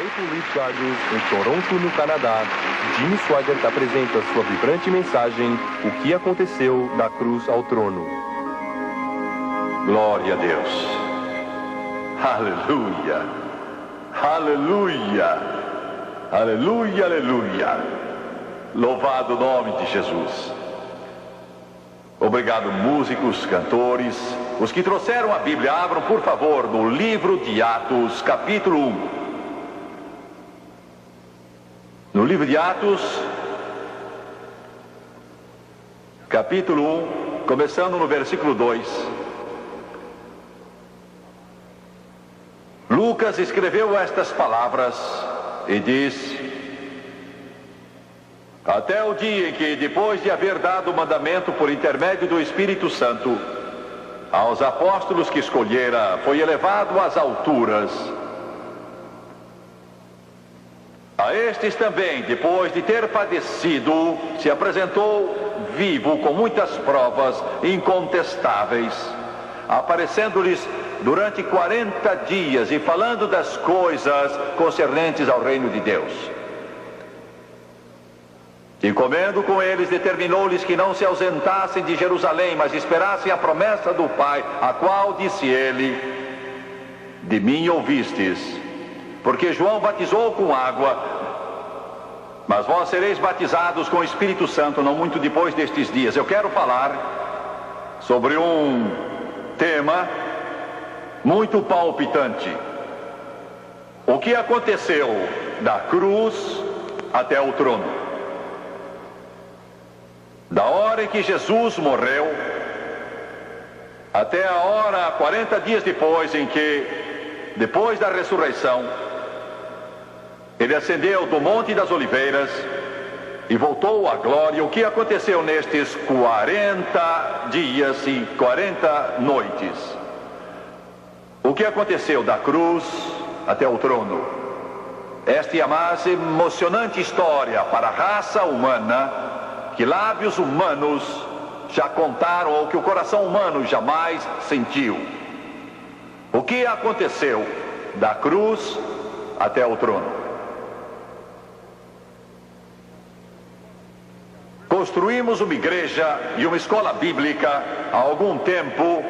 Maple Leaf Gardens, em Toronto, no Canadá, Jimmy Swaggart apresenta sua vibrante mensagem, O que aconteceu da cruz ao trono. Glória a Deus. Aleluia. Aleluia. Aleluia, aleluia. Louvado o nome de Jesus. Obrigado, músicos, cantores. Os que trouxeram a Bíblia, abram, por favor, no livro de Atos, capítulo 1. No livro de Atos, capítulo 1, começando no versículo 2. Lucas escreveu estas palavras e diz: até o dia em que, depois de haver dado o mandamento por intermédio do Espírito Santo aos apóstolos que escolhera, foi elevado às alturas. A estes também, depois de ter padecido, se apresentou vivo com muitas provas incontestáveis, aparecendo-lhes durante 40 dias e falando das coisas concernentes ao reino de Deus. E comendo com eles, determinou-lhes que não se ausentassem de Jerusalém, mas esperassem a promessa do Pai, a qual disse ele: de mim ouvistes, porque João batizou com água, mas vós sereis batizados com o Espírito Santo não muito depois destes dias. Eu quero falar sobre um tema muito palpitante: o que aconteceu da cruz até o trono. Da hora em que Jesus morreu, até a hora, 40 dias depois, em que, depois da ressurreição, ele ascendeu do Monte das Oliveiras e voltou à glória. O que aconteceu nestes 40 dias e 40 noites? O que aconteceu da cruz até o trono? Esta é a mais emocionante história para a raça humana que lábios humanos já contaram, ou que o coração humano jamais sentiu. O que aconteceu da cruz até o trono? Construímos uma igreja e uma escola bíblica há algum tempo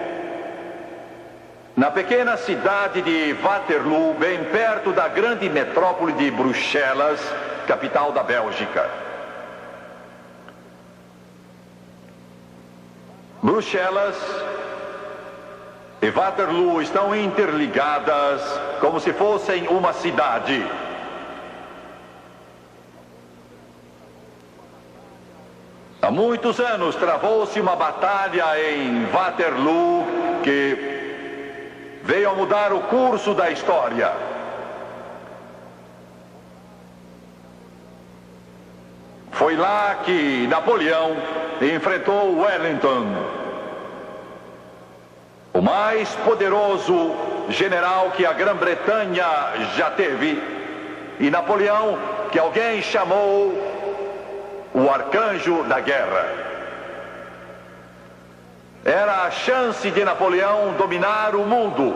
na pequena cidade de Waterloo, bem perto da grande metrópole de Bruxelas, capital da Bélgica. Bruxelas e Waterloo estão interligadas como se fossem uma cidade. Há muitos anos travou-se uma batalha em Waterloo que veio a mudar o curso da história. Foi lá que Napoleão enfrentou Wellington, o mais poderoso general que a Grã-Bretanha já teve, e Napoleão, que alguém chamou o arcanjo da guerra. Era a chance de Napoleão dominar o mundo.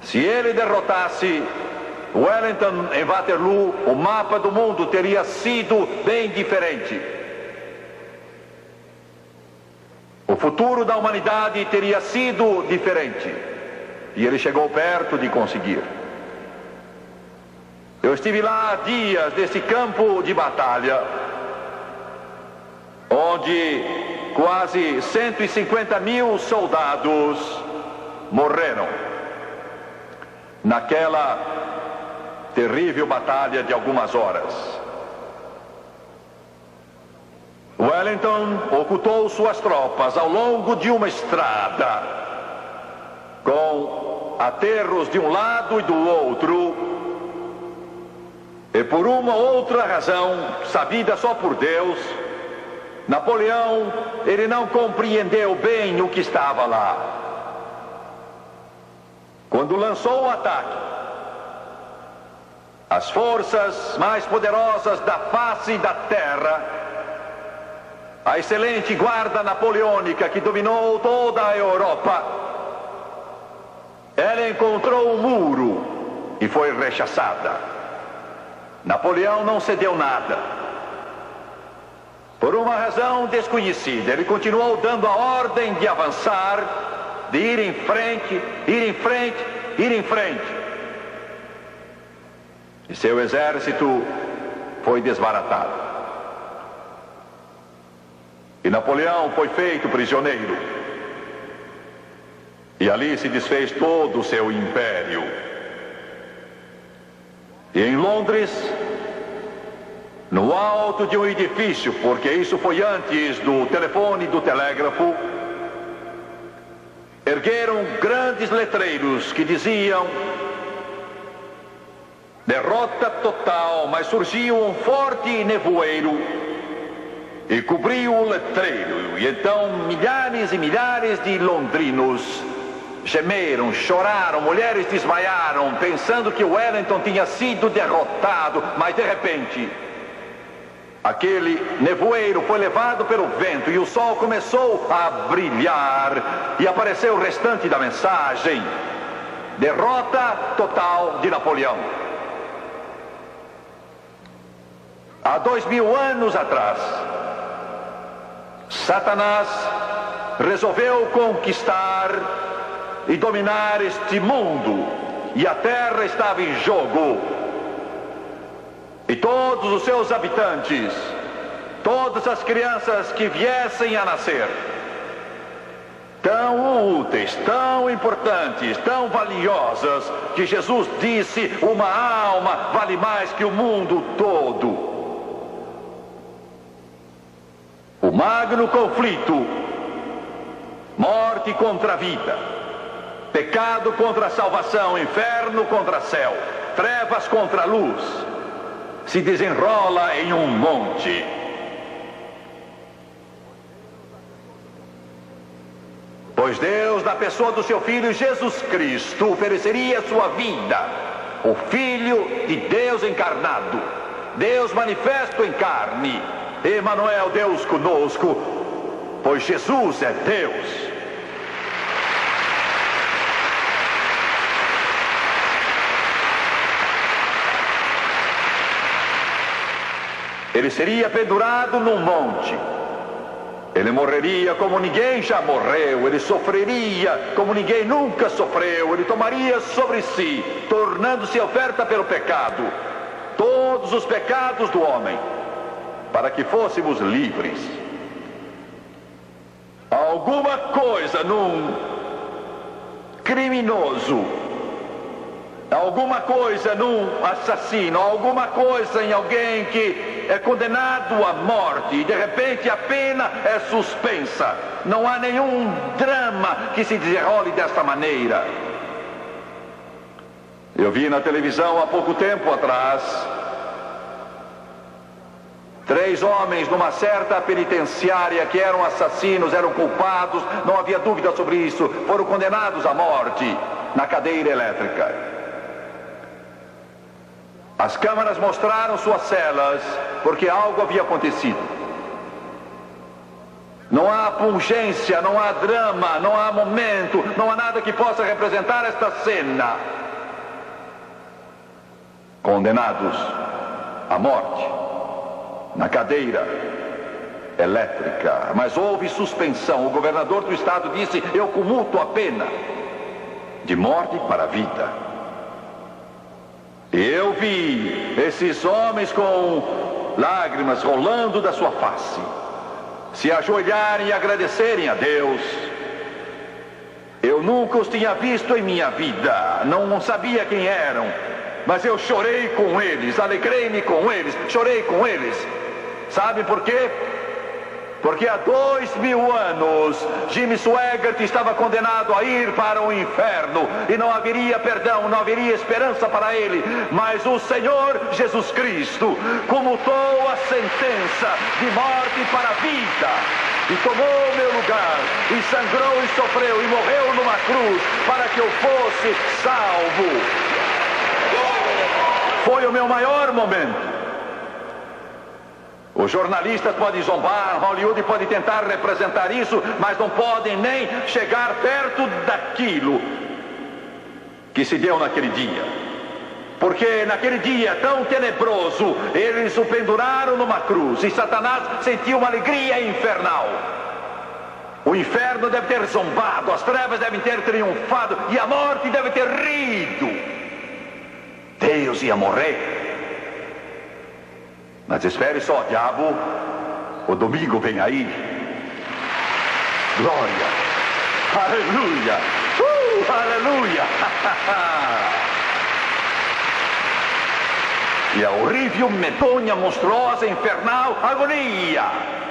Se ele derrotasse Wellington em Waterloo, o mapa do mundo teria sido bem diferente. O futuro da humanidade teria sido diferente. E ele chegou perto de conseguir. Eu estive lá há dias desse campo de batalha, onde quase 150 mil soldados morreram naquela terrível batalha de algumas horas. Wellington ocultou suas tropas ao longo de uma estrada, com aterros de um lado e do outro, e por uma outra razão, sabida só por Deus, Napoleão, ele não compreendeu bem o que estava lá. Quando lançou o ataque, as forças mais poderosas da face da terra, a excelente guarda napoleônica que dominou toda a Europa, ela encontrou um muro e foi rechaçada. Napoleão não cedeu nada. Por uma razão desconhecida, ele continuou dando a ordem de avançar, de ir em frente, ir em frente, ir em frente. E seu exército foi desbaratado. E Napoleão foi feito prisioneiro. E ali se desfez todo o seu império. E em Londres, no alto de um edifício, porque isso foi antes do telefone e do telégrafo, ergueram grandes letreiros que diziam: derrota total, mas surgiu um forte nevoeiro e cobriu o letreiro. E então milhares e milhares de londrinos gemeram, choraram, mulheres desmaiaram, pensando que Wellington tinha sido derrotado, mas de repente aquele nevoeiro foi levado pelo vento e o sol começou a brilhar e apareceu o restante da mensagem: derrota total de Napoleão. Há 2000 anos atrás, Satanás resolveu conquistar e dominar este mundo, e a terra estava em jogo. E todos os seus habitantes, todas as crianças que viessem a nascer, tão úteis, tão importantes, tão valiosas, que Jesus disse: uma alma vale mais que o mundo todo. O magno conflito, morte contra a vida, pecado contra a salvação, inferno contra céu, trevas contra a luz, se desenrola em um monte. Pois Deus, na pessoa do seu Filho Jesus Cristo, ofereceria sua vida, o Filho de Deus encarnado, Deus manifesto em carne, Emanuel, Deus conosco, pois Jesus é Deus. Ele seria pendurado num monte. Ele morreria como ninguém já morreu. Ele sofreria como ninguém nunca sofreu. Ele tomaria sobre si, tornando-se oferta pelo pecado, todos os pecados do homem, para que fôssemos livres. Alguma coisa num criminoso, alguma coisa num assassino, alguma coisa em alguém que é condenado à morte e de repente a pena é suspensa. Não há nenhum drama que se desenrole desta maneira. Eu vi na televisão há pouco tempo atrás 3 homens numa certa penitenciária que eram assassinos, eram culpados, não havia dúvida sobre isso, foram condenados à morte na cadeira elétrica. As câmaras mostraram suas celas, porque algo havia acontecido. Não há pungência, não há drama, não há momento, não há nada que possa representar esta cena. Condenados à morte na cadeira elétrica, mas houve suspensão. O governador do estado disse: eu comuto a pena de morte para a vida. Eu vi esses homens com lágrimas rolando da sua face, se ajoelharem e agradecerem a Deus. Eu nunca os tinha visto em minha vida, não sabia quem eram, mas eu chorei com eles, alegrei-me com eles, chorei com eles. Sabe por quê? Porque há 2000 anos Jimmy Swaggart estava condenado a ir para o inferno e não haveria perdão, não haveria esperança para ele. Mas o Senhor Jesus Cristo comutou a sentença de morte para a vida e tomou meu lugar e sangrou e sofreu e morreu numa cruz para que eu fosse salvo. Foi o meu maior momento. Os jornalistas podem zombar, Hollywood pode tentar representar isso, mas não podem nem chegar perto daquilo que se deu naquele dia. Porque naquele dia tão tenebroso, eles o penduraram numa cruz e Satanás sentiu uma alegria infernal. O inferno deve ter zombado, as trevas devem ter triunfado e a morte deve ter rido. Deus ia morrer. Mas espere só, diabo, o domingo vem aí. Glória, aleluia, aleluia. E a horrível, medonha, monstruosa, infernal agonia.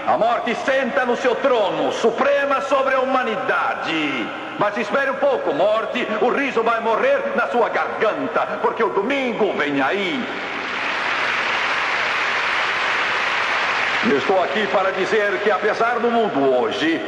A morte senta no seu trono, suprema sobre a humanidade. Mas espere um pouco, morte, o riso vai morrer na sua garganta, porque o domingo vem aí. Eu estou aqui para dizer que apesar do mundo hoje,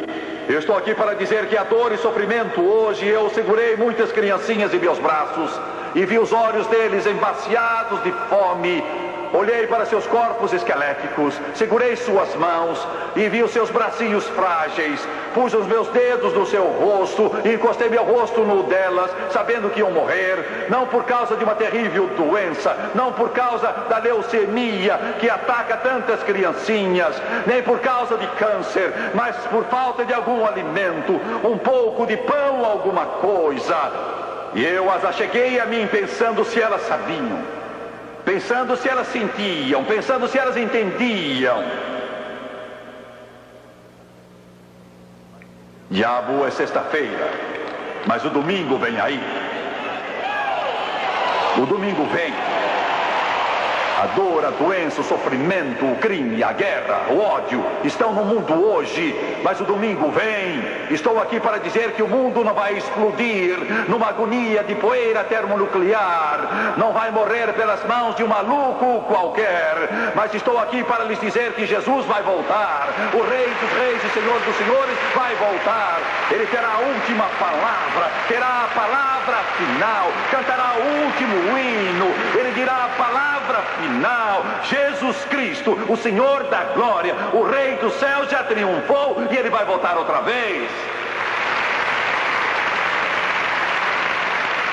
eu estou aqui para dizer que a dor e sofrimento hoje, eu segurei muitas criancinhas em meus braços e vi os olhos deles embaciados de fome. Olhei para seus corpos esqueléticos, segurei suas mãos e vi os seus bracinhos frágeis. Pus os meus dedos no seu rosto e encostei meu rosto no delas, sabendo que iam morrer, não por causa de uma terrível doença, não por causa da leucemia que ataca tantas criancinhas, nem por causa de câncer, mas por falta de algum alimento, um pouco de pão, alguma coisa. E eu as acheguei a mim pensando se elas sabiam, pensando se elas sentiam, pensando se elas entendiam. Diabo, é sexta-feira, mas o domingo vem aí. O domingo vem. A dor, a doença, o sofrimento, o crime, a guerra, o ódio estão no mundo hoje, mas o domingo vem. Estou aqui para dizer que o mundo não vai explodir numa agonia de poeira termonuclear, não vai morrer pelas mãos de um maluco qualquer, mas estou aqui para lhes dizer que Jesus vai voltar, o Rei dos Reis e Senhor dos Senhores vai voltar. Ele terá a última palavra, terá a palavra final, cantará o último hino, ele dirá a palavra final. Jesus Cristo, o Senhor da glória, o Rei do céu já triunfou e ele vai voltar outra vez.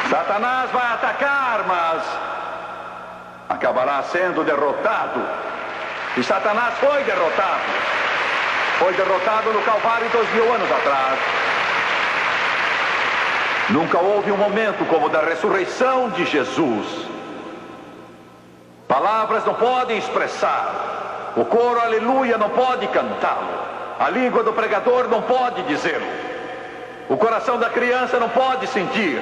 Satanás vai atacar, mas acabará sendo derrotado. E Satanás foi derrotado. Foi derrotado no Calvário 2000 anos atrás. Nunca houve um momento como o da ressurreição de Jesus. Palavras não podem expressar, o coro aleluia não pode cantá-lo, a língua do pregador não pode dizê-lo, o coração da criança não pode sentir.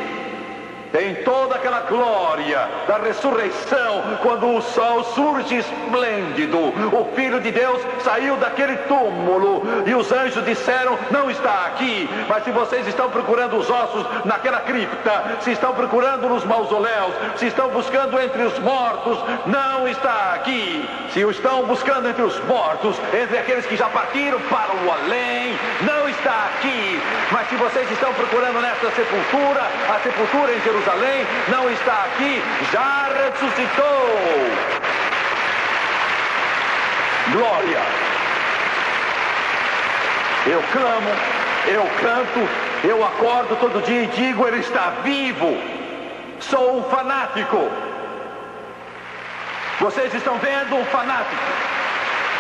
Em toda aquela glória da ressurreição, quando o sol surge esplêndido, o Filho de Deus saiu daquele túmulo e os anjos disseram, não está aqui. Mas se vocês estão procurando os ossos naquela cripta, se estão procurando nos mausoléus, se estão buscando entre os mortos, não está aqui. Se o estão buscando entre os mortos, entre aqueles que já partiram para o além, não está aqui. Mas se vocês estão procurando nesta sepultura, a sepultura em Jerusalém, não está aqui, já ressuscitou. Glória. Eu clamo, eu canto, eu acordo todo dia e digo, ele está vivo. Sou um fanático. Vocês estão vendo um fanático.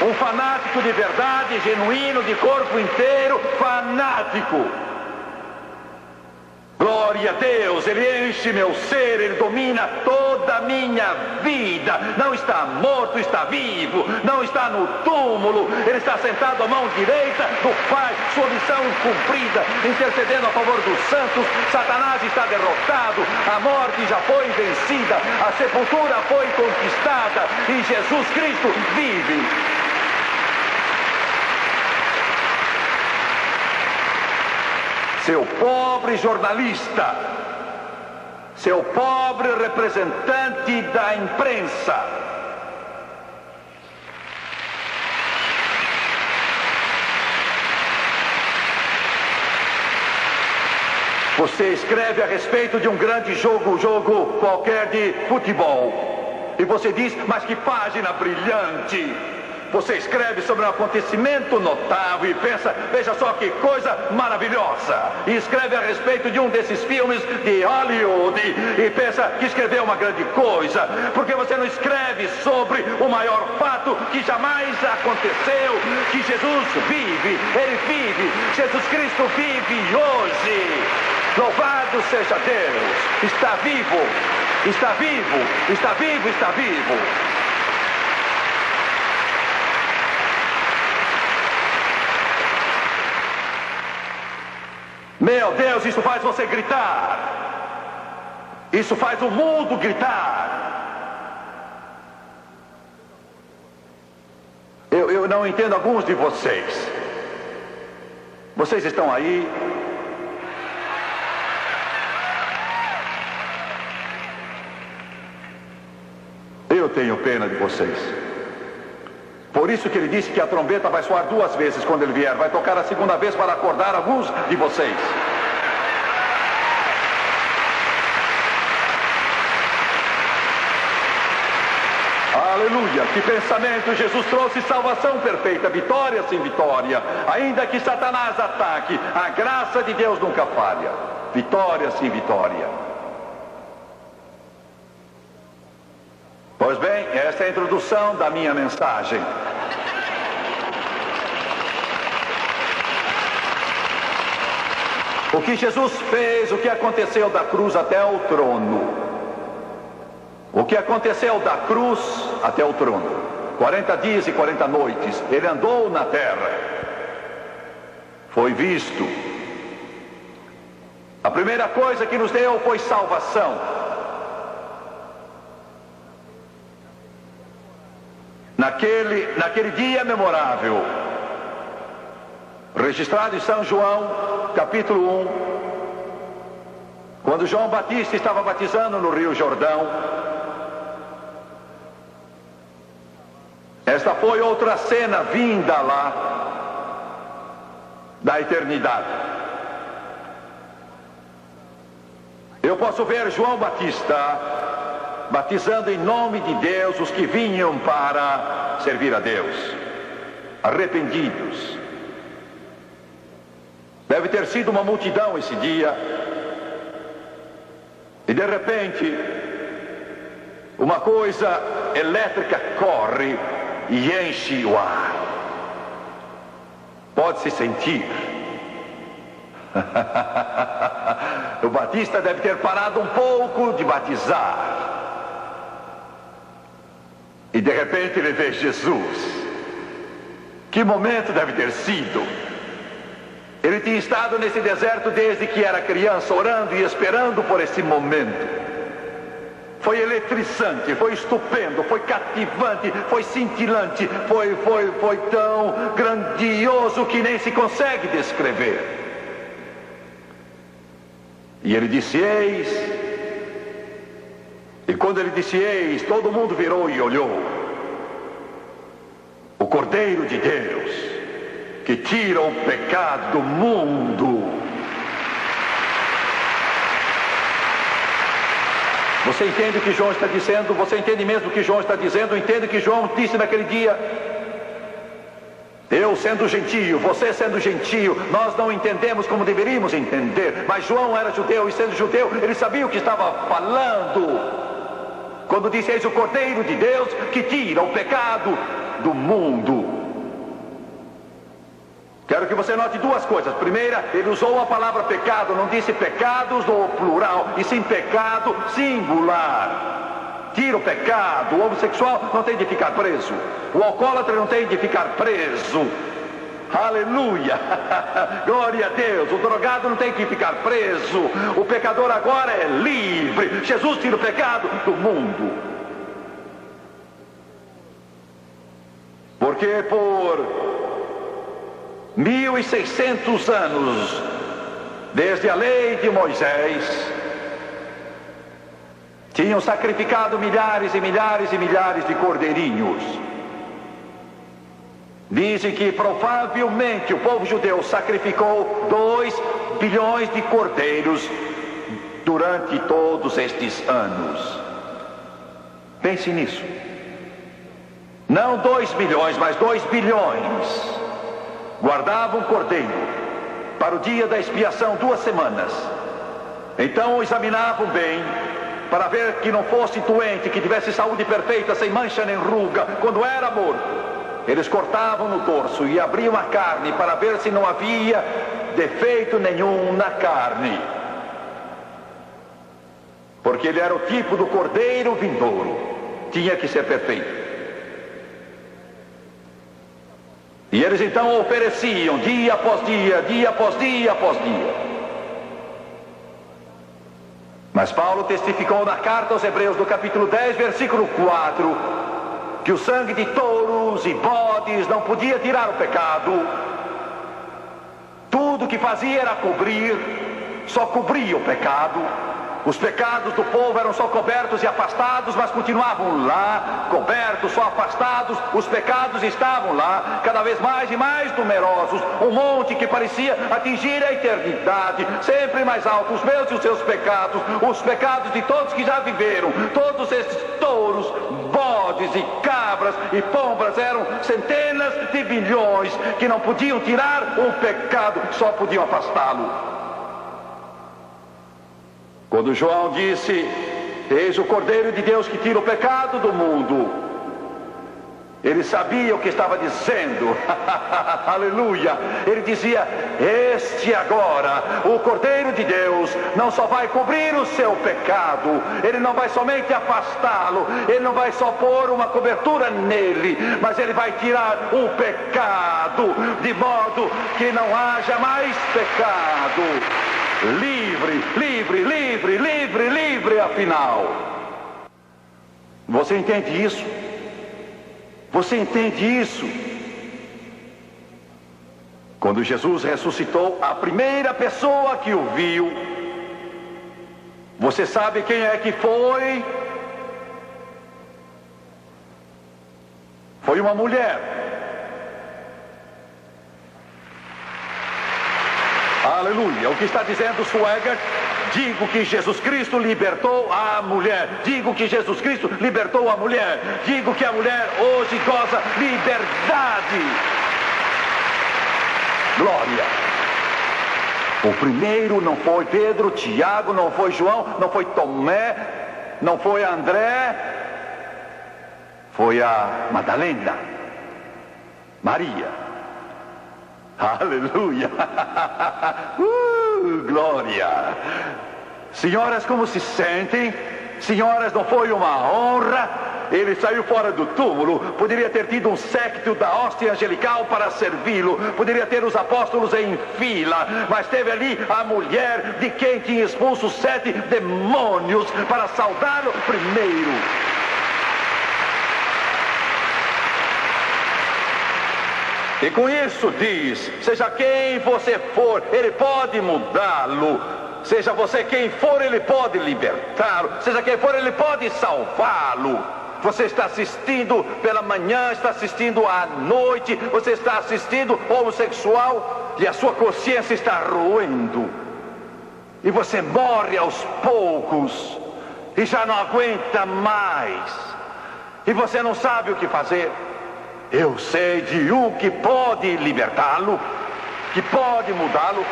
Um fanático de verdade, genuíno, de corpo inteiro, fanático. Glória a Deus, ele enche meu ser, ele domina toda a minha vida. Não está morto, está vivo, não está no túmulo, ele está sentado à mão direita do Pai, sua missão cumprida, intercedendo a favor dos santos. Satanás está derrotado, a morte já foi vencida, a sepultura foi conquistada e Jesus Cristo vive. Seu pobre jornalista, seu pobre representante da imprensa, você escreve a respeito de um grande jogo qualquer de futebol, e você diz, mas que página brilhante! Você escreve sobre um acontecimento notável e pensa, veja só que coisa maravilhosa. E escreve a respeito de um desses filmes de Hollywood e pensa que escreveu uma grande coisa. Porque você não escreve sobre o maior fato que jamais aconteceu, que Jesus vive, Ele vive, Jesus Cristo vive hoje. Louvado seja Deus, está vivo, está vivo, está vivo, está vivo. Meu Deus, isso faz você gritar. Isso faz o mundo gritar. Eu não entendo alguns de vocês. Vocês estão aí. Eu tenho pena de vocês. Por isso que ele disse que a trombeta vai soar 2 vezes quando ele vier. Vai tocar a 2ª vez para acordar alguns de vocês. Aleluia! Que pensamento! Jesus trouxe salvação perfeita, vitória sem vitória. Ainda que Satanás ataque, a graça de Deus nunca falha. Vitória sem vitória. Pois bem, esta é a introdução da minha mensagem. O que Jesus fez, o que aconteceu da cruz até o trono. O que aconteceu da cruz até o trono. 40 dias e 40 noites, ele andou na terra. Foi visto. A primeira coisa que nos deu foi salvação. Naquele dia memorável, registrado em São João, capítulo 1, quando João Batista estava batizando no Rio Jordão, esta foi outra cena vinda lá da eternidade. Eu posso ver João Batista batizando em nome de Deus os que vinham para servir a Deus, arrependidos. Deve ter sido uma multidão esse dia. E de repente, uma coisa elétrica corre e enche o ar. Pode-se sentir. O Batista deve ter parado um pouco de batizar. E de repente ele vê Jesus. Que momento deve ter sido? Ele tinha estado nesse deserto desde que era criança, orando e esperando por esse momento. Foi eletrizante, foi estupendo, foi cativante, foi cintilante, foi tão grandioso que nem se consegue descrever. E ele disse, eis. E quando ele disse, eis, todo mundo virou e olhou. O Cordeiro de Deus, que tira o pecado do mundo. Você entende o que João está dizendo? Você entende mesmo o que João está dizendo? Entende o que João disse naquele dia? Eu sendo gentio, você sendo gentio, nós não entendemos como deveríamos entender. Mas João era judeu e sendo judeu, ele sabia o que estava falando. Quando disse, eis o Cordeiro de Deus que tira o pecado do mundo. Quero que você note 2 coisas. Primeira, ele usou a palavra pecado, não disse pecados no plural, e sim pecado singular. Tira o pecado. O homossexual não tem de ficar preso. O alcoólatra não tem de ficar preso. Aleluia! Glória a Deus! O drogado não tem que ficar preso. O pecador agora é livre. Jesus tira o pecado do mundo. Porque por 1600 anos, desde a lei de Moisés, tinham sacrificado milhares e milhares e milhares de cordeirinhos. Dizem que provavelmente o povo judeu sacrificou 2 bilhões de cordeiros durante todos estes anos. Pense nisso. não 2 milhões, mas 2 bilhões, guardavam um cordeiro para o dia da expiação 2 semanas. Então o examinavam bem, para ver que não fosse doente, que tivesse saúde perfeita, sem mancha nem ruga, quando era morto. Eles cortavam no dorso e abriam a carne para ver se não havia defeito nenhum na carne. Porque ele era o tipo do cordeiro vindouro, tinha que ser perfeito. E eles então ofereciam dia após dia, dia após dia após dia. Mas Paulo testificou na carta aos Hebreus, no capítulo 10, versículo 4, que o sangue de touros e bodes não podia tirar o pecado. Tudo que fazia era cobrir, só cobria o pecado. Os pecados do povo eram só cobertos e afastados, mas continuavam lá, cobertos, só afastados. Os pecados estavam lá, cada vez mais e mais numerosos. Um monte que parecia atingir a eternidade, sempre mais alto. Os meus e os seus pecados, os pecados de todos que já viveram. Todos esses touros, bodes e cabras e pombras eram centenas de bilhões que não podiam tirar o pecado, só podiam afastá-lo. Quando João disse, eis o Cordeiro de Deus que tira o pecado do mundo, ele sabia o que estava dizendo. Aleluia. Ele dizia, este agora, o Cordeiro de Deus, não só vai cobrir o seu pecado, ele não vai somente afastá-lo, ele não vai só pôr uma cobertura nele, mas ele vai tirar o pecado, de modo que não haja mais pecado. Livre, livre, livre, livre, livre, afinal. Você entende isso? Você entende isso? Quando Jesus ressuscitou, a primeira pessoa que o viu, você sabe quem é que foi? Foi uma mulher. Aleluia. O que está dizendo Schweigert? Digo que Jesus Cristo libertou a mulher. Digo que Jesus Cristo libertou a mulher. Digo que a mulher hoje goza liberdade. Glória. O primeiro não foi Pedro, Tiago, não foi João, não foi Tomé, não foi André. Foi a Madalena, Maria. Aleluia. Glória. Senhoras, como se sentem? Senhoras, não foi uma honra? Ele saiu fora do túmulo. Poderia ter tido um séquito da hóstia angelical para servi-lo. Poderia ter os apóstolos em fila. Mas teve ali a mulher de quem tinha expulso 7 demônios para saudá-lo primeiro. E com isso diz, seja quem você for, ele pode mudá-lo. Seja você quem for, ele pode libertá-lo. Seja quem for, ele pode salvá-lo. Você está assistindo pela manhã, está assistindo à noite, você está assistindo homossexual e a sua consciência está roendo. E você morre aos poucos e já não aguenta mais. E você não sabe o que fazer. Eu sei de um que pode libertá-lo, que pode mudá-lo.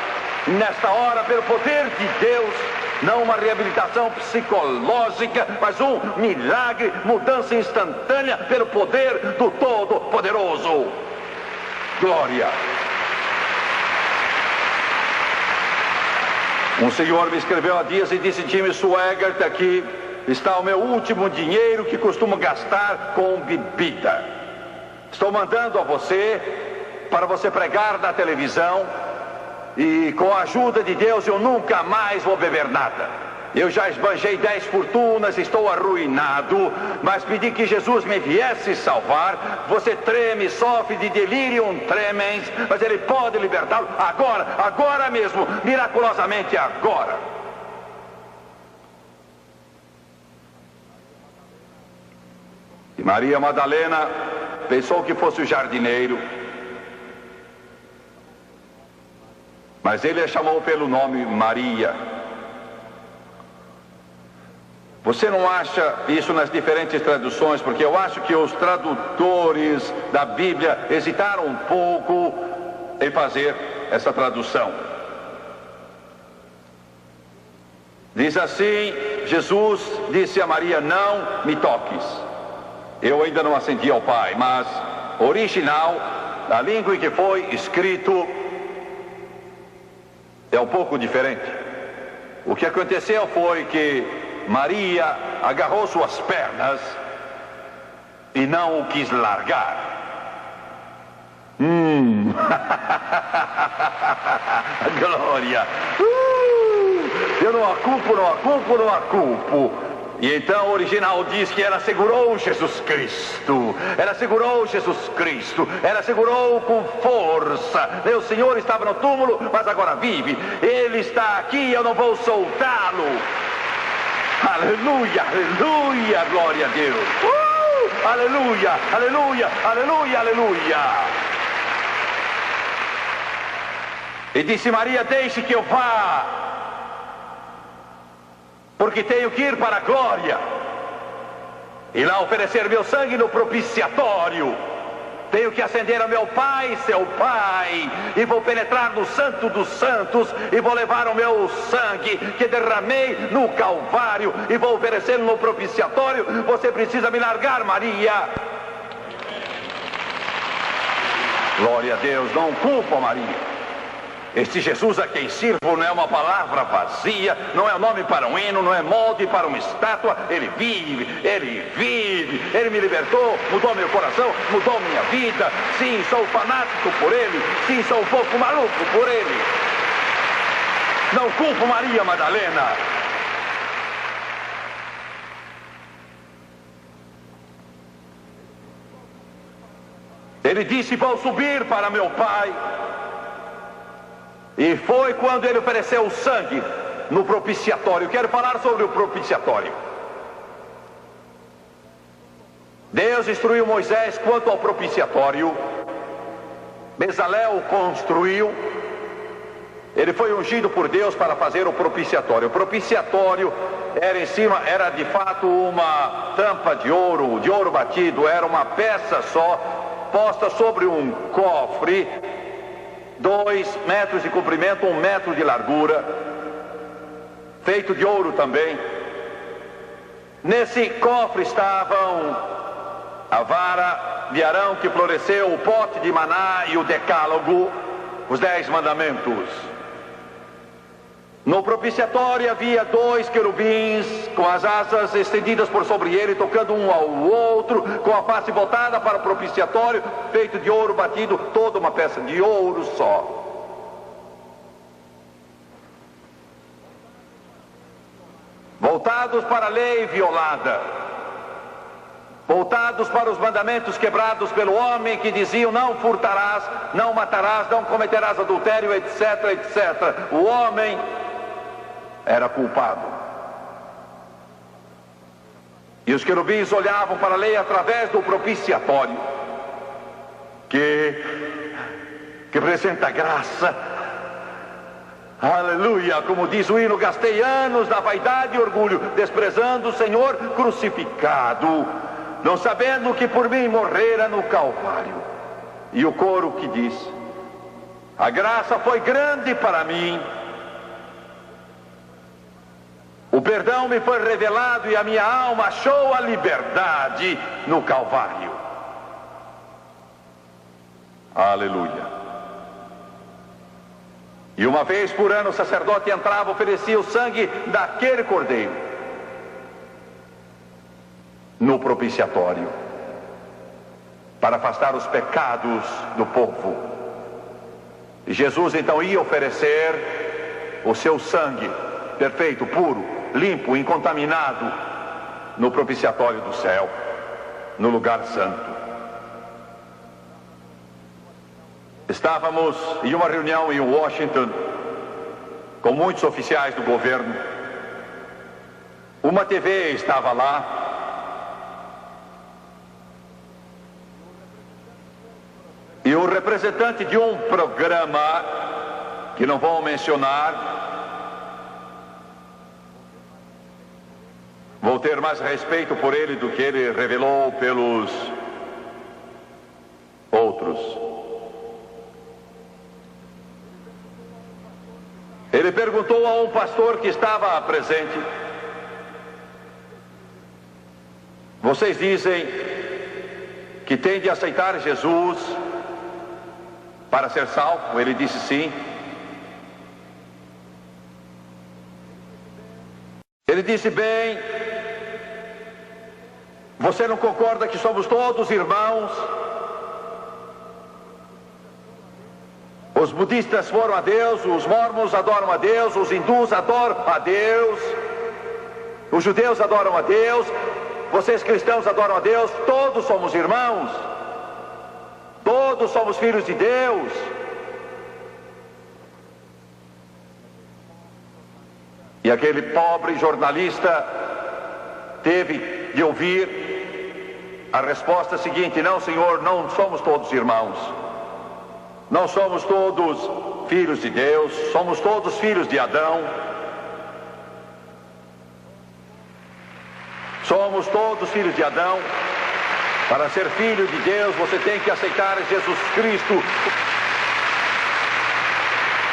Nesta hora, pelo poder de Deus, não uma reabilitação psicológica, mas um milagre, mudança instantânea pelo poder do Todo-Poderoso. Glória. Um senhor me escreveu há dias e disse, Jimmy Schweigert, aqui está o meu último dinheiro que costumo gastar com bebida. Estou mandando a você, para você pregar na televisão, e com a ajuda de Deus eu nunca mais vou beber nada. Eu já esbanjei 10 fortunas, estou arruinado, mas pedi que Jesus me viesse salvar. Você treme, sofre de delirium tremens, mas Ele pode libertá-lo agora, agora mesmo, miraculosamente agora. E Maria Madalena pensou que fosse o jardineiro, mas ele a chamou pelo nome Maria. Você não acha isso nas diferentes traduções? Porque eu acho que os tradutores da Bíblia hesitaram um pouco em fazer essa tradução. Diz assim: Jesus disse a Maria: não me toques, eu ainda não ascendi ao Pai. Mas original, a língua em que foi escrito é um pouco diferente. O que aconteceu foi que Maria agarrou suas pernas e não o quis largar. Glória! Eu não a culpo. E então o original diz que ela segurou Jesus Cristo. Ela segurou com força. Meu Senhor estava no túmulo, mas agora vive. Ele está aqui, eu não vou soltá-lo. Aleluia, aleluia, glória a Deus. Aleluia, aleluia, aleluia, aleluia. E disse Maria: deixe que eu vá, porque tenho que ir para a glória e lá oferecer meu sangue no propiciatório. Tenho que ascender a meu Pai, seu Pai, e vou penetrar no Santo dos Santos e vou levar o meu sangue que derramei no Calvário e vou oferecê-lo no propiciatório. Você precisa me largar, Maria. Glória a Deus, não culpa Maria. Este Jesus a quem sirvo não é uma palavra vazia, não é um nome para um hino, não é molde para uma estátua. Ele vive, Ele me libertou, mudou meu coração, mudou minha vida. Sim, sou fanático por Ele, sim, sou um pouco maluco por Ele. Não culpo Maria Madalena. Ele disse: vou subir para meu Pai. E foi quando ele ofereceu o sangue no propiciatório. Quero falar sobre o propiciatório. Deus instruiu Moisés quanto ao propiciatório. Bezalel o construiu. Ele foi ungido por Deus para fazer o propiciatório. O propiciatório era de fato uma tampa de ouro batido. Era uma peça só, posta sobre um cofre, 2 metros de comprimento, 1 metro de largura, feito de ouro também. Nesse cofre estavam a vara de Arão que floresceu, o pote de maná e o decálogo, os 10 mandamentos. No propiciatório havia 2 querubins com as asas estendidas por sobre ele, tocando um ao outro, com a face voltada para o propiciatório, feito de ouro batido, toda uma peça de ouro só. Voltados para a lei violada, voltados para os mandamentos quebrados pelo homem, que diziam: não furtarás, não matarás, não cometerás adultério, etc, etc. O homem era culpado. E os querubins olhavam para a lei através do propiciatório, que representa graça. Aleluia, como diz o hino: gastei anos na vaidade e orgulho, desprezando o Senhor crucificado, não sabendo que por mim morrera no Calvário. E o coro que diz: a graça foi grande para mim, o perdão me foi revelado e a minha alma achou a liberdade no Calvário. Aleluia. E uma vez por ano o sacerdote entrava, oferecia o sangue daquele cordeiro no propiciatório, para afastar os pecados do povo. E Jesus então ia oferecer o seu sangue perfeito, puro, limpo, incontaminado, no propiciatório do céu, no lugar santo. Estávamos em uma reunião em Washington com muitos oficiais do governo. Uma TV estava lá e o representante de um programa que não vou Vou ter mais respeito por ele do que ele revelou pelos outros. Ele perguntou a um pastor que estava presente: vocês dizem que tem de aceitar Jesus para ser salvo? Ele disse sim. Ele disse: bem, você não concorda que somos todos irmãos? Os budistas foram a Deus, os mormons adoram a Deus, os hindus adoram a Deus, os judeus adoram a Deus, vocês cristãos adoram a Deus, todos somos irmãos, todos somos filhos de Deus. E aquele pobre jornalista teve de ouvir a resposta seguinte: não, senhor, não somos todos irmãos. Não somos todos filhos de Deus, somos todos filhos de Adão. Somos todos filhos de Adão. Para ser filho de Deus, você tem que aceitar Jesus Cristo.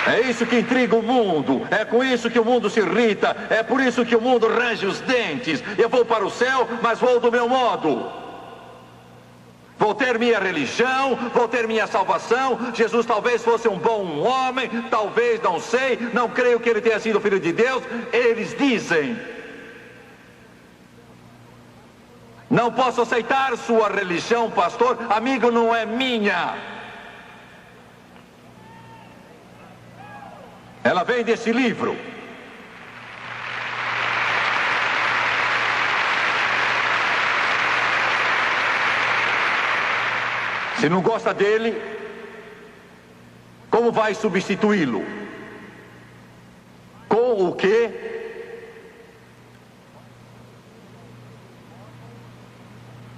É isso que intriga o mundo, é com isso que o mundo se irrita, é por isso que o mundo range os dentes. Eu vou para o céu, mas vou do meu modo. Vou ter minha religião, vou ter minha salvação. Jesus talvez fosse um bom homem, talvez, não sei, não creio que ele tenha sido filho de Deus. Eles dizem: não posso aceitar sua religião, pastor, amigo, não é minha. Ela vem desse livro. Se não gosta dele, como vai substituí-lo? Com o quê?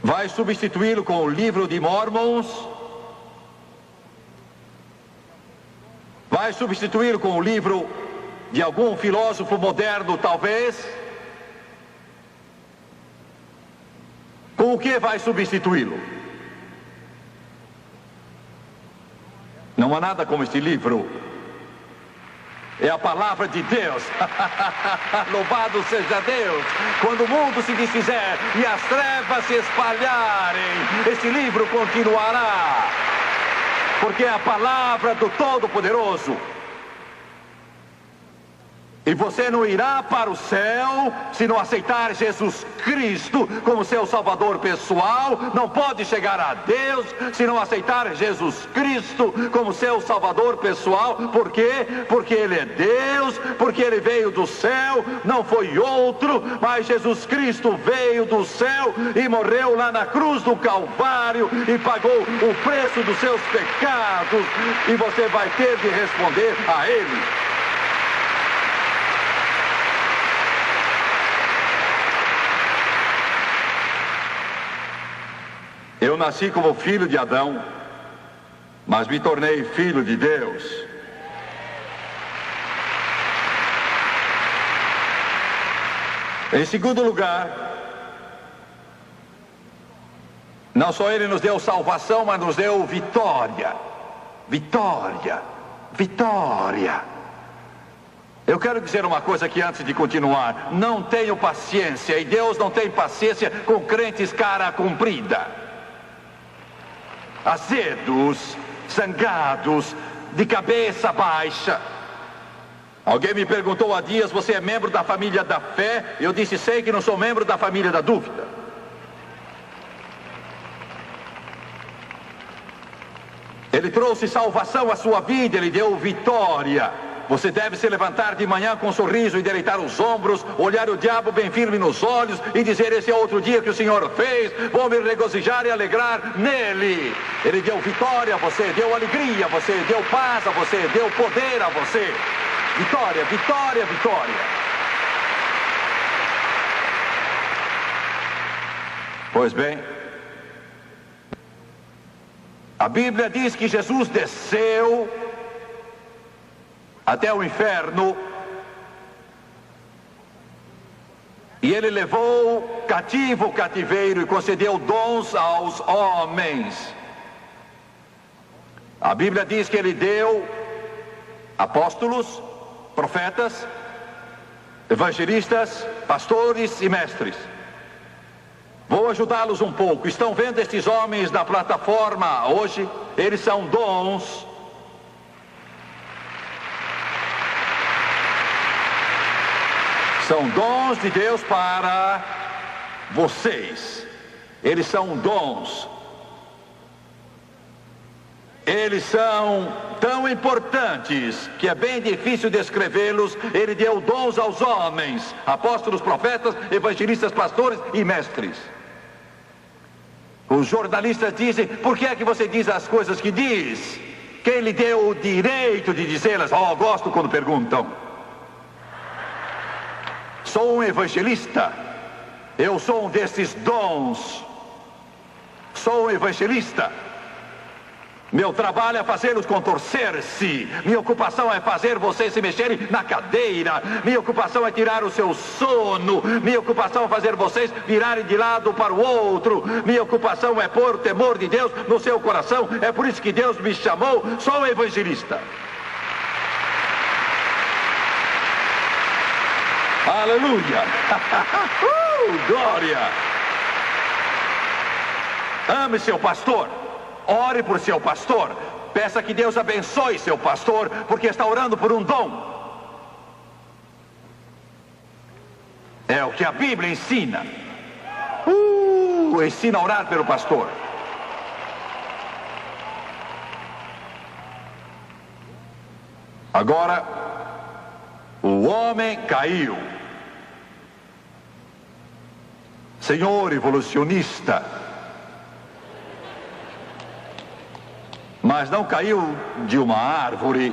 Vai substituí-lo com o livro de Mormons? Vai substituí-lo com o livro de algum filósofo moderno, talvez? Com o que vai substituí-lo? Não há nada como este livro. É a palavra de Deus. Louvado seja Deus. Quando o mundo se desfizer e as trevas se espalharem, este livro continuará. Porque é a palavra do Todo-Poderoso. E você não irá para o céu se não aceitar Jesus Cristo como seu Salvador pessoal. Não pode chegar a Deus se não aceitar Jesus Cristo como seu Salvador pessoal. Por quê? Porque Ele é Deus, porque Ele veio do céu, não foi outro, mas Jesus Cristo veio do céu e morreu lá na cruz do Calvário e pagou o preço dos seus pecados. E você vai ter de responder a Ele. Eu nasci como filho de Adão, mas me tornei filho de Deus. Em segundo lugar, não só Ele nos deu salvação, mas nos deu vitória. Vitória, vitória. Eu quero dizer uma coisa aqui antes de continuar. Não tenho paciência, e Deus não tem paciência com crentes cara comprida. Azedos, zangados, de cabeça baixa. Alguém me perguntou há dias: você é membro da família da fé? Eu disse: sei que não sou membro da família da dúvida. Ele trouxe salvação à sua vida, Ele deu vitória. Você deve se levantar de manhã com um sorriso, endireitar os ombros, olhar o diabo bem firme nos olhos e dizer: esse é outro dia que o Senhor fez, vou me regozijar e alegrar nele. Ele deu vitória a você, deu alegria a você, deu paz a você, deu poder a você. Vitória, vitória, vitória. Pois bem, a Bíblia diz que Jesus desceu até o inferno, e E ele levou cativo o cativeiro e concedeu dons aos homens. A Bíblia diz que ele deu apóstolos, profetas, evangelistas, pastores e mestres. Vou ajudá-los um pouco. Estão vendo estes homens na plataforma hoje? Eles são dons. São dons de Deus para vocês. Eles são dons. Eles são tão importantes que é bem difícil descrevê-los. Ele deu dons aos homens, apóstolos, profetas, evangelistas, pastores e mestres. Os jornalistas dizem: por que é que você diz as coisas que diz? Quem lhe deu o direito de dizê-las? Oh, gosto quando perguntam. Sou um evangelista. Eu sou um desses dons. Sou um evangelista. Meu trabalho é fazê-los contorcer-se. Minha ocupação é fazer vocês se mexerem na cadeira. Minha ocupação é tirar o seu sono. Minha ocupação é fazer vocês virarem de lado para o outro. Minha ocupação é pôr o temor de Deus no seu coração. É por isso que Deus me chamou. Sou um evangelista. Aleluia! Glória! Ame seu pastor. Ore por seu pastor. Peça que Deus abençoe seu pastor, porque está orando por um dom. É o que a Bíblia ensina. Ensina a orar pelo pastor. Agora, o homem caiu. Senhor evolucionista, mas não caiu de uma árvore.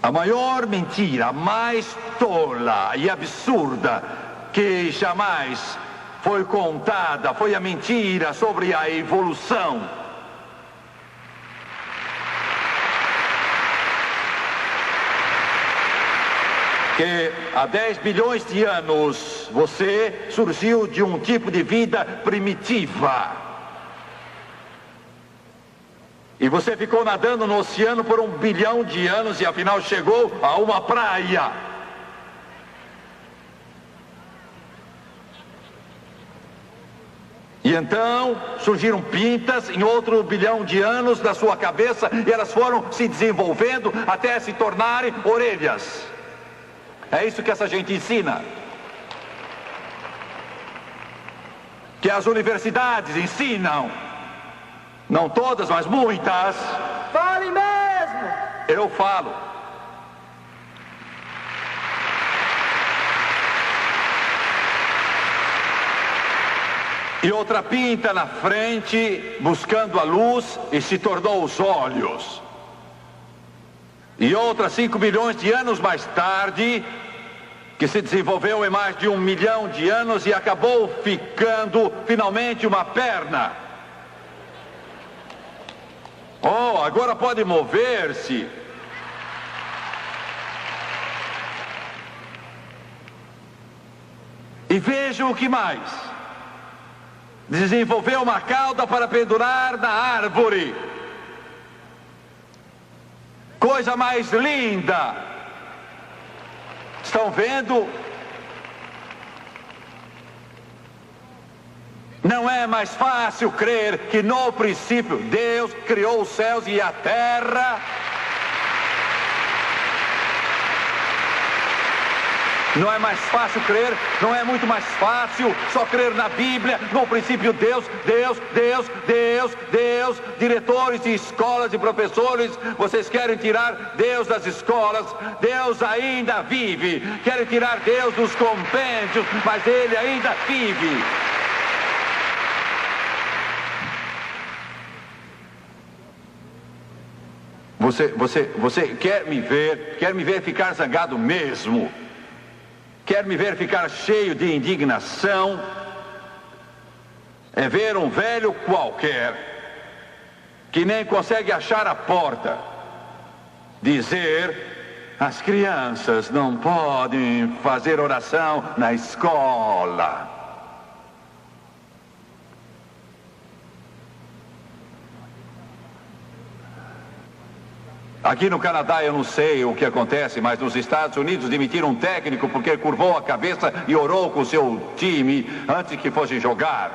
A maior mentira, a mais tola e absurda que jamais foi contada foi a mentira sobre a evolução. Que há 10 bilhões de anos você surgiu de um tipo de vida primitiva. E você ficou nadando no oceano por 1 bilhão de anos e afinal chegou a uma praia. E então surgiram pintas em outro 1 bilhão de anos da sua cabeça e elas foram se desenvolvendo até se tornarem orelhas. É isso que essa gente ensina. Que as universidades ensinam. Não todas, mas muitas. Fale mesmo! Eu falo. E outra pinta na frente, buscando a luz, e se tornou os olhos. E outra 5 bilhões de anos mais tarde, que se desenvolveu em mais de 1 milhão de anos e acabou ficando finalmente uma perna. Oh, agora pode mover-se. E vejam o que mais. Desenvolveu uma cauda para pendurar na árvore. Coisa mais linda. Estão vendo? Não é mais fácil crer que no princípio Deus criou os céus e a terra? Não é mais fácil crer? Não é muito mais fácil só crer na Bíblia? No princípio Deus, Deus, Deus, Deus, Deus. Diretores de escolas e professores, vocês querem tirar Deus das escolas? Deus ainda vive. Querem tirar Deus dos compêndios, mas Ele ainda vive. Você quer me ver ficar zangado mesmo? Quer me ver ficar cheio de indignação? É ver um velho qualquer que nem consegue achar a porta, dizer: as crianças não podem fazer oração na escola. Aqui no Canadá eu não sei o que acontece, mas nos Estados Unidos demitiram um técnico porque curvou a cabeça e orou com o seu time antes que fosse jogar.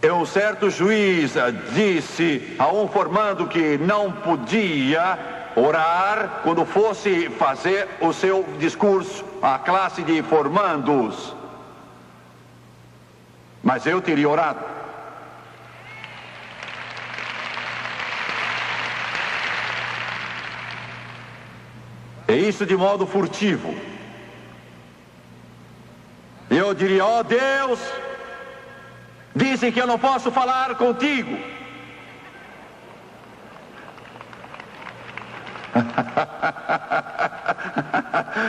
Um certo juiz disse a um formando que não podia orar quando fosse fazer o seu discurso à classe de formandos. Mas eu teria orado. É isso de modo furtivo. Eu diria: ó Deus, dizem que eu não posso falar contigo.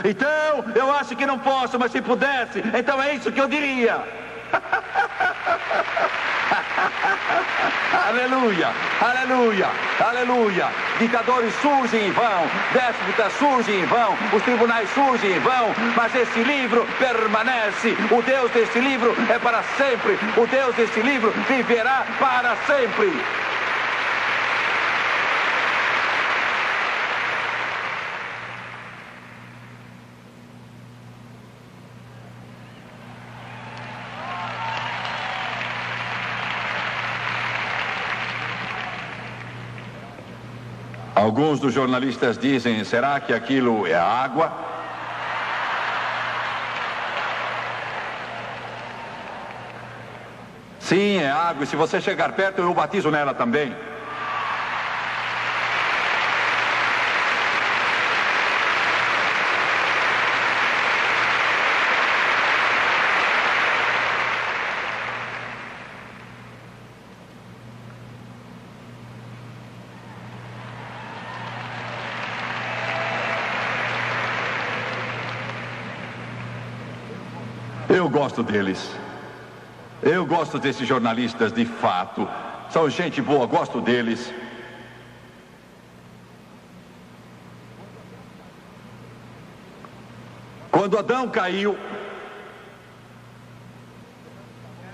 Então, eu acho que não posso, mas se pudesse, então é isso que eu diria. Aleluia, aleluia, aleluia. Ditadores surgem em vão, déspotas surgem em vão, os tribunais surgem em vão, mas esse livro permanece. O Deus desse livro é para sempre. O Deus desse livro viverá para sempre. Alguns dos jornalistas dizem: será que aquilo é água? Sim, é água, e se você chegar perto eu batizo nela também. Eu gosto deles. Eu gosto desses jornalistas de fato. São gente boa, gosto deles. Quando Adão caiu,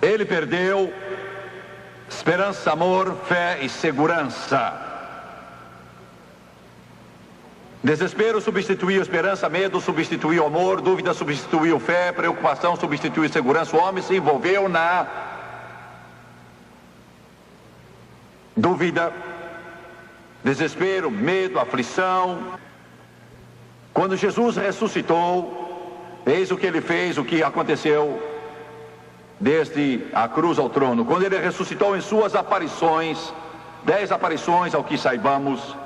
ele perdeu esperança, amor, fé e segurança. Desespero substituiu esperança, medo substituiu amor, dúvida substituiu fé, preocupação substituiu segurança. O homem se envolveu na dúvida, desespero, medo, aflição. Quando Jesus ressuscitou, eis o que ele fez, o que aconteceu desde a cruz ao trono. Quando ele ressuscitou em suas aparições, 10 aparições ao que saibamos,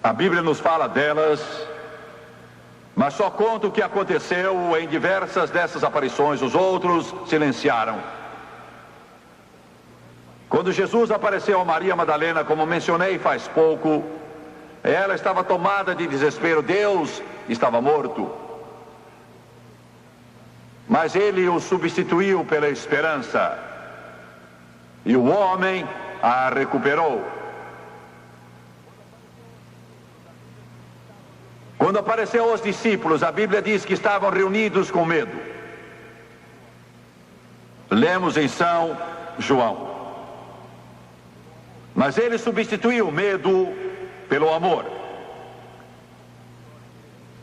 a Bíblia nos fala delas, mas só conta o que aconteceu em diversas dessas aparições. Os outros silenciaram. Quando Jesus apareceu a Maria Madalena, como mencionei faz pouco, ela estava tomada de desespero. Deus estava morto, mas ele o substituiu pela esperança, e o homem a recuperou. Quando apareceu aos discípulos, a Bíblia diz que estavam reunidos com medo. Lemos em São João. Mas ele substituiu o medo pelo amor,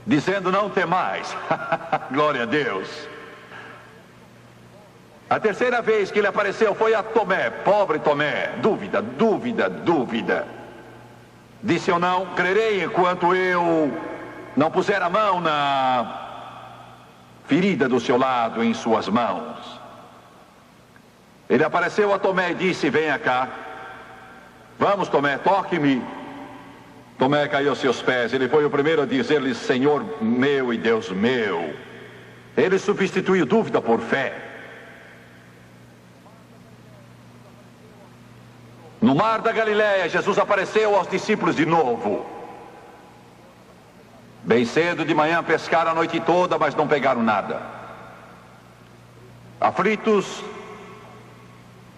dizendo: não temais. Glória a Deus. A terceira vez que ele apareceu foi a Tomé, pobre Tomé. Dúvida, dúvida, dúvida. Disse: eu não crerei enquanto eu não puser a mão na ferida do seu lado, em suas mãos. Ele apareceu a Tomé e disse: venha cá. Vamos, Tomé, toque-me. Tomé caiu aos seus pés. Ele foi o primeiro a dizer-lhe: Senhor meu e Deus meu. Ele substituiu dúvida por fé. No mar da Galileia, Jesus apareceu aos discípulos de novo. Bem cedo de manhã pescaram a noite toda, mas não pegaram nada. Aflitos,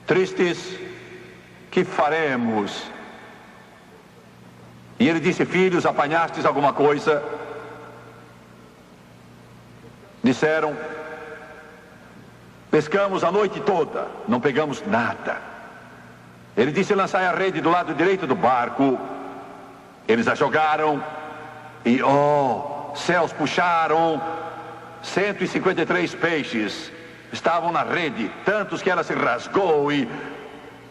tristes, que faremos? E ele disse: filhos, apanhastes alguma coisa? Disseram: pescamos a noite toda, não pegamos nada. Ele disse: lançai a rede do lado direito do barco. Eles a jogaram e, céus, puxaram 153 peixes. Estavam na rede, tantos que ela se rasgou, e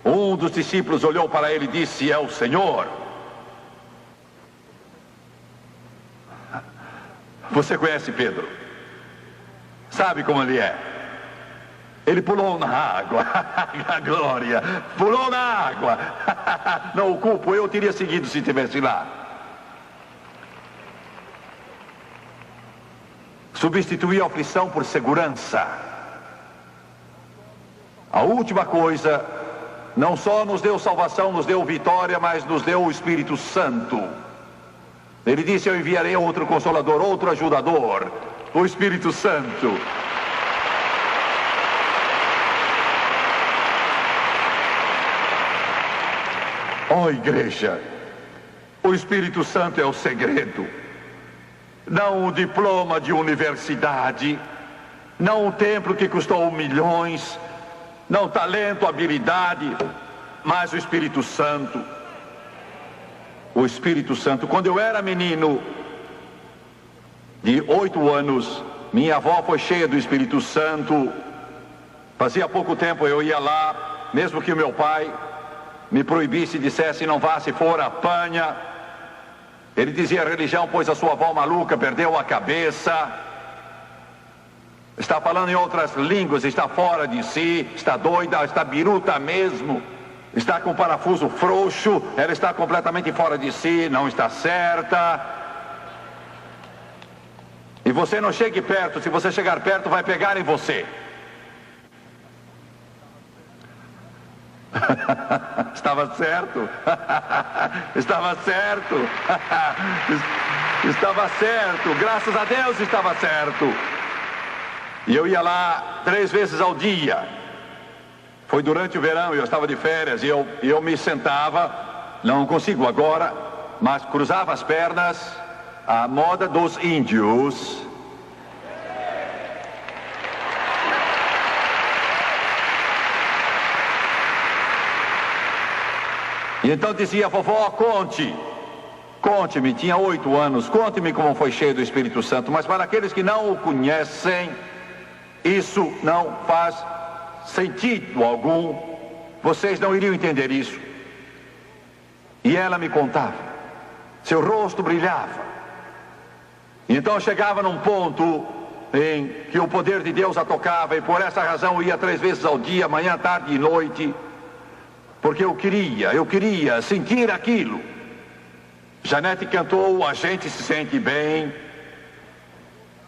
um dos discípulos olhou para ele e disse: é o Senhor. Você conhece Pedro? Sabe como ele é? Ele pulou na água. A glória! Pulou na água. Não o culpo, eu teria seguido se estivesse lá. Substituir a aflição por segurança. A última coisa, não só nos deu salvação, nos deu vitória, mas nos deu o Espírito Santo. Ele disse: eu enviarei outro Consolador, outro ajudador, o Espírito Santo. Igreja, o Espírito Santo é o segredo. Não o diploma de universidade, não o templo que custou milhões, não talento, habilidade, mas o Espírito Santo. O Espírito Santo. Quando eu era menino de 8 anos, minha avó foi cheia do Espírito Santo. Fazia pouco tempo eu ia lá, mesmo que o meu pai me proibisse e dissesse: não vá, se for, apanha. Ele dizia: a religião pôs a sua avó maluca, perdeu a cabeça, está falando em outras línguas, está fora de si, está doida, está biruta mesmo, está com o parafuso frouxo, ela está completamente fora de si, não está certa. E você não chegue perto, se você chegar perto vai pegar em você. Estava certo. Estava certo. Estava certo. Graças a Deus estava certo. E eu ia lá 3 vezes ao dia. Foi durante o verão, eu estava de férias, e eu me sentava, não consigo agora, mas cruzava as pernas, à moda dos índios. E então dizia: vovó, conte-me, tinha 8 anos, conte-me como foi cheio do Espírito Santo. Mas para aqueles que não o conhecem, isso não faz sentido algum. Vocês não iriam entender isso. E ela me contava, seu rosto brilhava. E então chegava num ponto em que o poder de Deus a tocava, e por essa razão eu ia 3 vezes ao dia, manhã, tarde e noite. Porque eu queria sentir aquilo. Janete cantou: a gente se sente bem.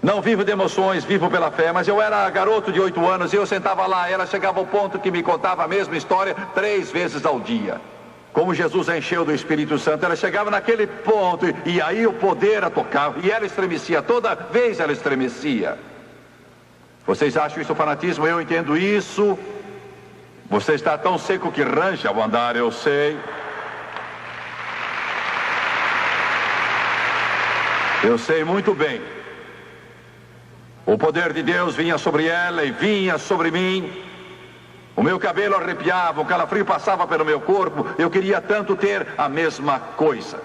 Não vivo de emoções, vivo pela fé. Mas eu era garoto de 8 anos e eu sentava lá. Ela chegava ao ponto que me contava a mesma história 3 vezes ao dia. Como Jesus a encheu do Espírito Santo, ela chegava naquele ponto e aí o poder a tocava. E ela estremecia, toda vez ela estremecia. Vocês acham isso fanatismo? Eu entendo isso. Você está tão seco que range ao andar, eu sei. Eu sei muito bem. O poder de Deus vinha sobre ela e vinha sobre mim. O meu cabelo arrepiava, o calafrio passava pelo meu corpo. Eu queria tanto ter a mesma coisa.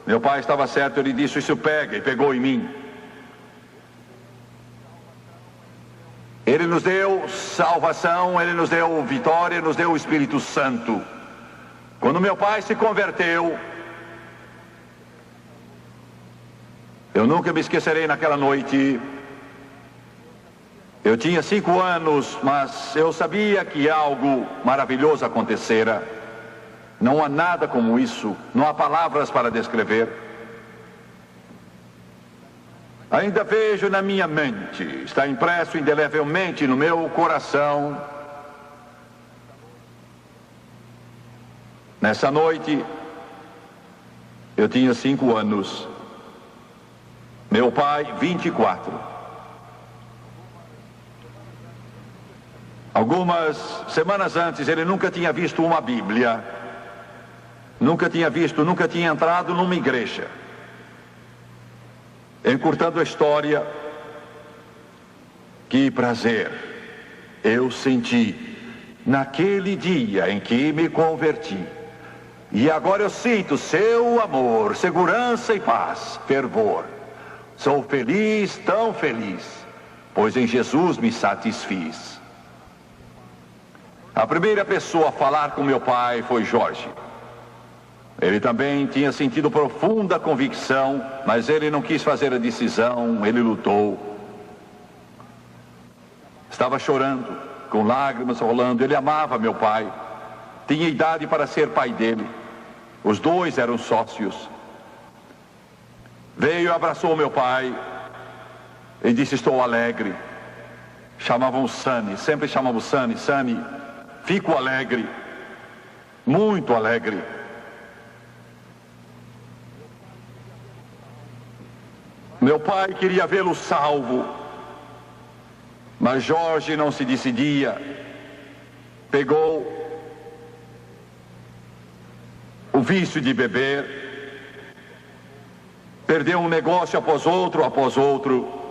Meu pai estava certo, ele disse: isso pega, e pegou em mim. Ele nos deu salvação, Ele nos deu vitória, nos deu o Espírito Santo. Quando meu pai se converteu, eu nunca me esquecerei naquela noite. Eu tinha 5 anos, mas eu sabia que algo maravilhoso acontecera. Não há nada como isso, não há palavras para descrever. Ainda vejo na minha mente, está impresso indelevelmente no meu coração. Nessa noite, eu tinha 5 anos. Meu pai, 24. Algumas semanas antes, ele nunca tinha visto uma Bíblia, nunca tinha entrado numa igreja. Encurtando a história, que prazer eu senti naquele dia em que me converti. E agora eu sinto seu amor, segurança e paz, fervor. Sou feliz, tão feliz, pois em Jesus me satisfiz. A primeira pessoa a falar com meu pai foi Jorge. Ele também tinha sentido profunda convicção, mas ele não quis fazer a decisão, ele lutou. Estava chorando, com lágrimas rolando. Ele amava meu pai, tinha idade para ser pai dele. Os dois eram sócios. Veio e abraçou meu pai e disse: estou alegre. Chamavam Sani, sempre chamavam Sani. Sani, fico alegre, muito alegre. Meu pai queria vê-lo salvo, mas Jorge não se decidia. Pegou o vício de beber, perdeu um negócio após outro.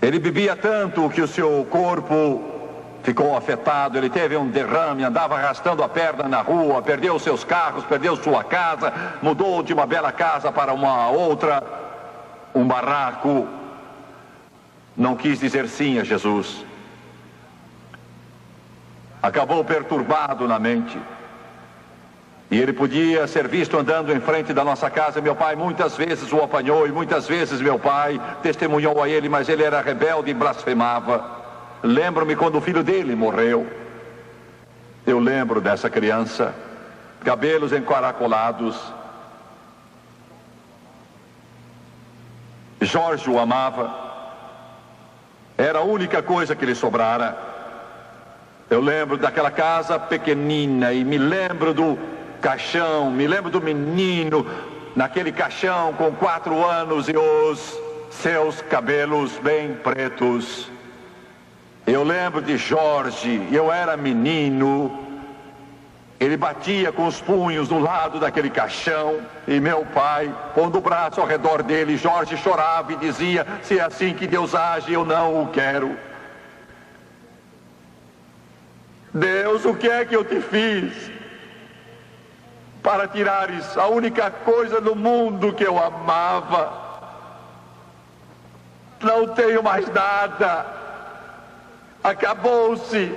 Ele bebia tanto que o seu corpo ficou afetado, ele teve um derrame, andava arrastando a perna na rua, perdeu seus carros, perdeu sua casa, mudou de uma bela casa para uma outra, um barraco. Não quis dizer sim a Jesus. Acabou perturbado na mente. E ele podia ser visto andando em frente da nossa casa. Meu pai muitas vezes o apanhou e muitas vezes meu pai testemunhou a ele, mas ele era rebelde e blasfemava. Lembro-me quando o filho dele morreu. Eu lembro dessa criança, cabelos encaracolados. Jorge o amava. Era a única coisa que lhe sobrara. Eu lembro daquela casa pequenina e me lembro do caixão, me lembro do menino naquele caixão com 4 anos e os seus cabelos bem pretos. Eu lembro de Jorge, eu era menino, ele batia com os punhos do lado daquele caixão e meu pai, pondo o braço ao redor dele, Jorge chorava e dizia: se é assim que Deus age, eu não o quero. Deus, o que é que eu te fiz para tirares a única coisa no mundo que eu amava? Não tenho mais nada. Acabou-se,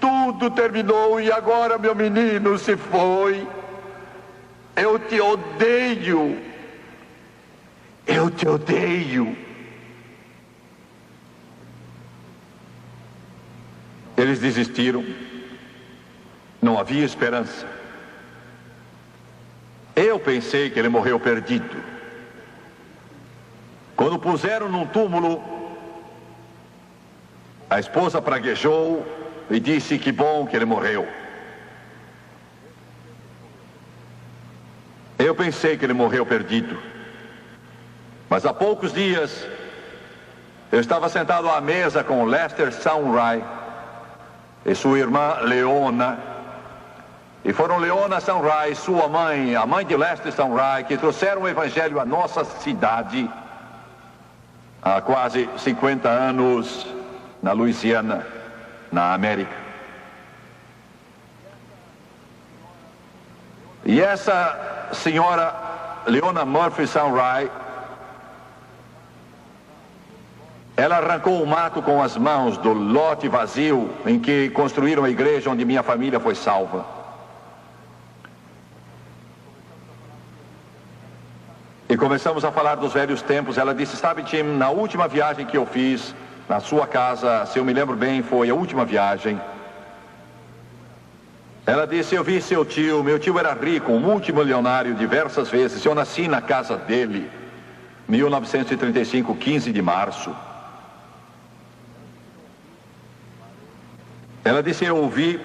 tudo terminou e agora meu menino se foi. Eu te odeio. Eu te odeio. Eles desistiram. Não havia esperança. Eu pensei que ele morreu perdido. Quando o puseram num túmulo, a esposa praguejou e disse que bom que ele morreu. Eu pensei que ele morreu perdido. Mas há poucos dias, eu estava sentado à mesa com Lester Sunray e sua irmã Leona. E foram Leona Sunray, sua mãe, a mãe de Lester Sunray, que trouxeram o evangelho à nossa cidade há quase 50 anos, na Louisiana, na América. E essa senhora Leona Murphy Sunray, ela arrancou o mato com as mãos do lote vazio em que construíram a igreja onde minha família foi salva. E começamos a falar dos velhos tempos. Ela disse: sabe, Tim, na última viagem que eu fiz na sua casa, se eu me lembro bem, foi a última viagem. Ela disse: eu vi seu tio, meu tio era rico, um multimilionário diversas vezes. Eu nasci na casa dele, 1935, 15 de março. Ela disse: eu ouvi,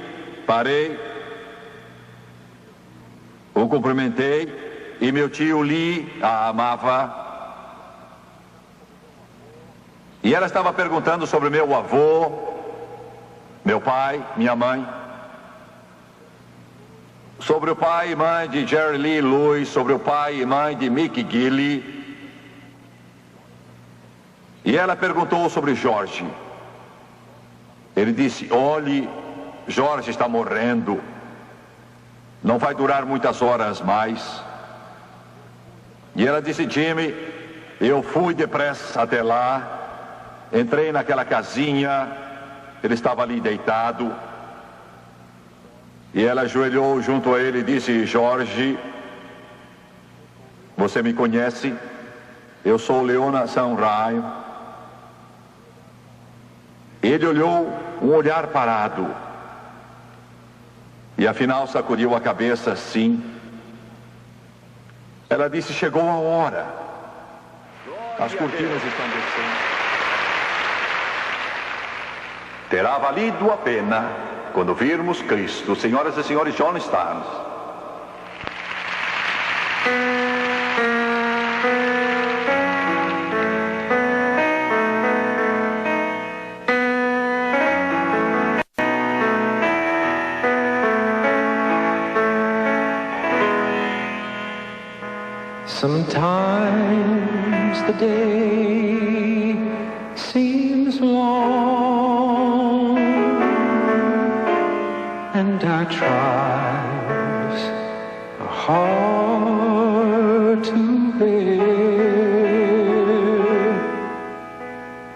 parei, o cumprimentei. E meu tio Lee a amava. E ela estava perguntando sobre meu avô, meu pai, minha mãe, sobre o pai e mãe de Jerry Lee Lewis, sobre o pai e mãe de Mickey Gilley. E ela perguntou sobre Jorge. Ele disse: olhe, Jorge está morrendo, não vai durar muitas horas mais. E ela disse: Jimmy, eu fui depressa até lá, entrei naquela casinha, ele estava ali deitado, e ela ajoelhou junto a ele e disse: Jorge, você me conhece? Eu sou Leona Sanraio. Ele olhou, um olhar parado, e afinal sacudiu a cabeça assim. Ela disse: chegou a hora, as cortinas estão descendo. Terá valido a pena quando virmos Cristo. Senhoras e senhores, John Starnes. Sometimes the day seems long and our trials are hard to bear.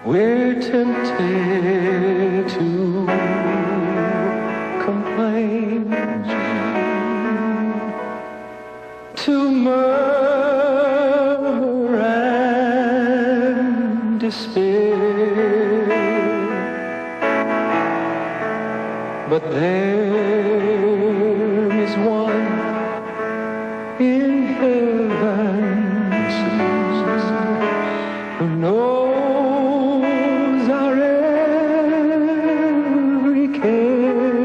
We're tempted to complain, to murmur and despair, but there is one in heaven who knows our every care.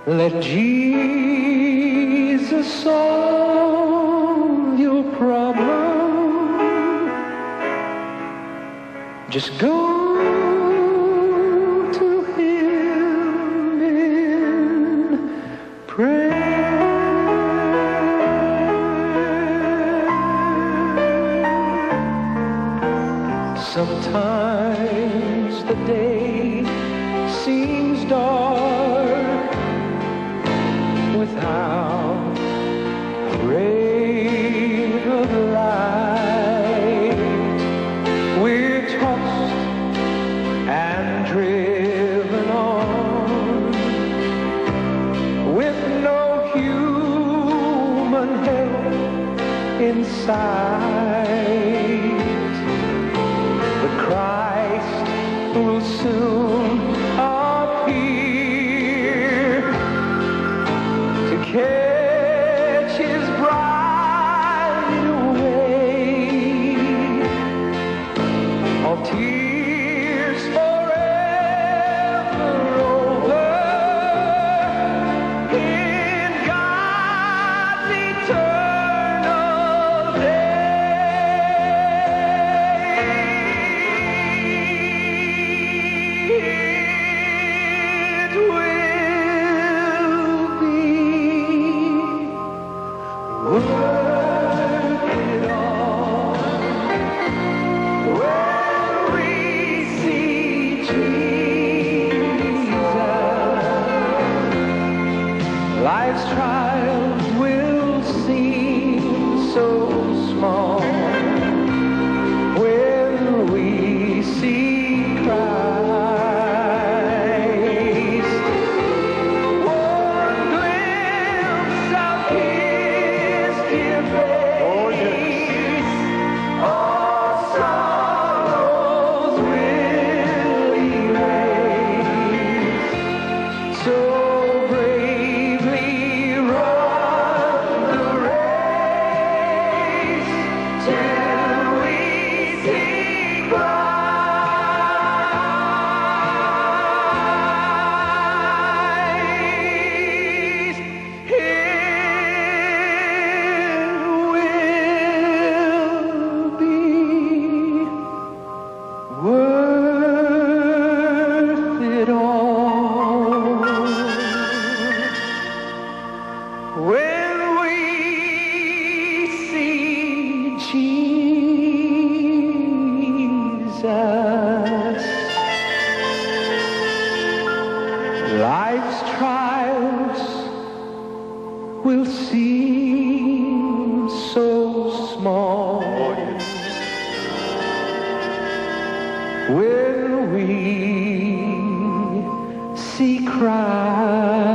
Let Jesus solve your problem. Just go to Him in prayer. Sometimes the day seems dark without a ray of light. We're tossed and driven on with no human help in sight. But Christ will soon appear to catch His bride away. All tears forever over in God's eternal day. It will be worth it all when we see Jesus. Life's trials will seem so small when we see Christ. One glimpse of His dear face, all sorrows will erase. So bravely run. Life's trials will seem so small when we see Christ